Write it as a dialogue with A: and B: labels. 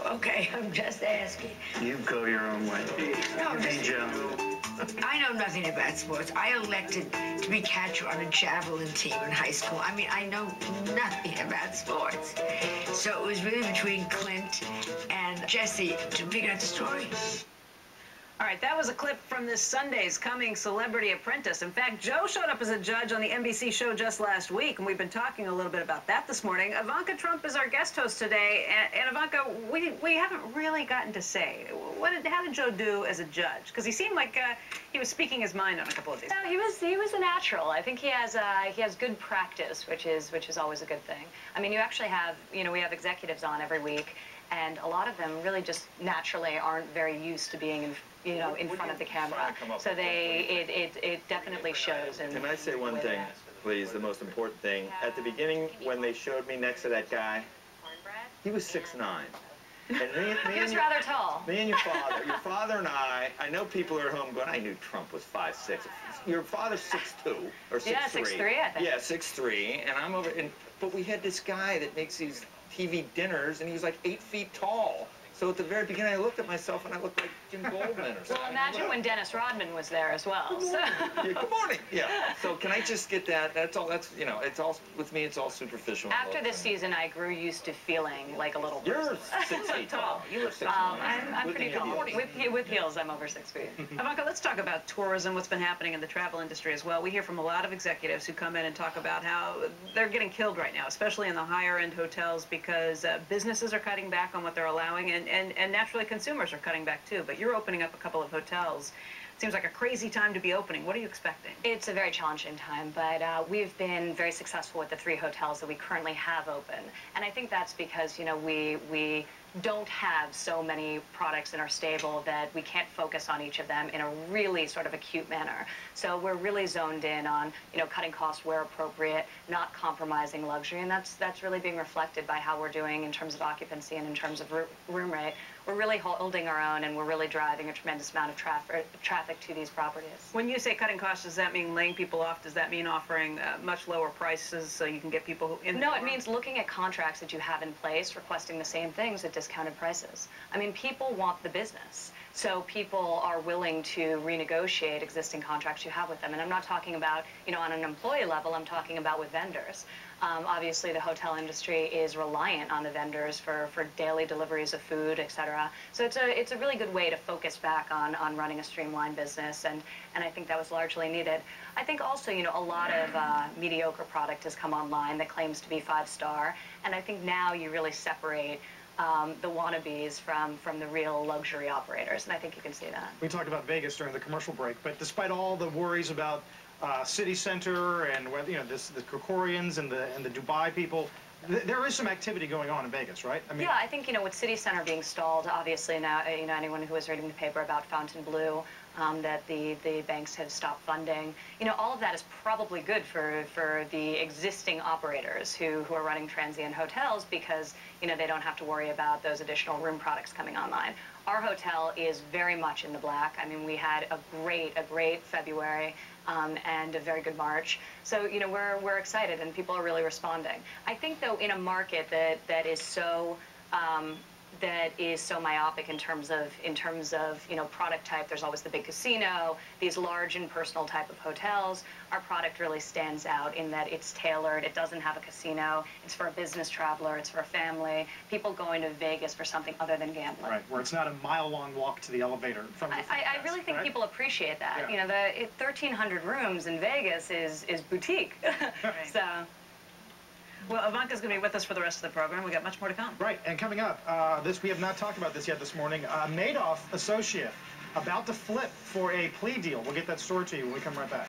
A: Okay, I'm just asking.
B: You go your own way.
A: No,
B: Hey, Joe.
A: I know nothing about sports. I elected to be catcher on a javelin team in high school. I mean, I know nothing about sports. So it was really between Clint and Jesse to figure out the story.
C: All right, that was a clip from this Sunday's coming Celebrity Apprentice. In fact, Joe showed up as a judge on the NBC show just last week, and we've been talking a little bit about that this morning. Ivanka Trump is our guest host today, and Ivanka, we haven't really gotten to say, how did Joe do as a judge? Because he seemed like he was speaking his mind on a couple of these.
D: No, he was a natural. I think he has good practice, which is always a good thing. I mean, you actually have, we have executives on every week, and a lot of them really just naturally aren't very used to being in front of the camera. So it definitely shows.
E: Can I say one thing, please? The most important thing. At the beginning, when they showed me next to that guy, he was 6'9". And
D: he was rather tall.
E: Me and your father and I know people are at home going, I knew Trump was 5'6". Your father's 6'2", or 6'3".
D: Yeah, 6'3", I think.
E: Yeah, 6'3", and I'm over, but we had this guy that makes these TV dinners, and he was like 8 feet tall. So at the very beginning, I looked at myself, and I looked like Jim Goldman or something.
D: Well, imagine when Dennis Rodman was there as well.
E: Good morning. Yeah, good morning. Yeah. So can I just get that? That's all. That's it's all with me. It's all superficial.
D: After this season, I grew used to feeling like a little person.
E: You're 6 feet tall. You look 6'1".
D: I'm pretty tall. With heels, I'm over 6 feet.
C: Ivanka, let's talk about tourism, what's been happening in the travel industry as well. We hear from a lot of executives who come in and talk about how they're getting killed right now, especially in the higher-end hotels, because businesses are cutting back on what they're allowing, and naturally consumers are cutting back too. But you're opening up a couple of hotels. Seems like a crazy time to be opening. What are you expecting?
D: It's a very challenging time, but we've been very successful with the 3 hotels that we currently have open. And I think that's because, we don't have so many products in our stable that we can't focus on each of them in a really sort of acute manner. So we're really zoned in on, cutting costs where appropriate, not compromising luxury, and that's really being reflected by how we're doing in terms of occupancy and in terms of room rate. We're really holding our own, and we're really driving a tremendous amount of traffic to these properties.
C: When you say cutting costs, does that mean laying people off? Does that mean offering much lower prices so you can get people in?
D: No, it means looking at contracts that you have in place, requesting the same things at discounted prices. I mean, people want the business. So people are willing to renegotiate existing contracts you have with them. And I'm not talking about, on an employee level, I'm talking about with vendors. Obviously, the hotel industry is reliant on the vendors for daily deliveries of food, etc. So it's a really good way to focus back on running a streamlined business, and I think that was largely needed. I think also, a lot of mediocre product has come online that claims to be 5-star, and I think now you really separate the wannabes from the real luxury operators, and I think you can see that.
F: We talked about Vegas during the commercial break, but despite all the worries about City Center and whether the Krikorians and the Dubai people, there is some activity going on in Vegas, right? I mean,
D: yeah, I think with City Center being stalled, obviously now anyone who was reading the paper about Fontainebleau, that the banks have stopped funding. All of that is probably good for the existing operators who are running transient hotels, because they don't have to worry about those additional room products coming online. Our hotel is very much in the black. I mean, we had a great February and a very good March. So we're excited, and people are really responding. I think though, in a market that is so myopic in terms of product type. There's always the big casino, these large impersonal type of hotels. Our product really stands out in that it's tailored. It doesn't have a casino. It's for a business traveler. It's for a family. People going to Vegas for something other than gambling.
F: Right, where it's not a mile-long walk to the elevator from the
D: I really think people appreciate that. Yeah. The 1,300 rooms in Vegas is boutique.
C: Right.
D: So.
C: Well, Ivanka's going to be with us for the rest of the program. We got much more to come.
F: Right, and coming up, we have not talked about this yet this morning. Madoff associate about to flip for a plea deal. We'll get that story to you when we come right back.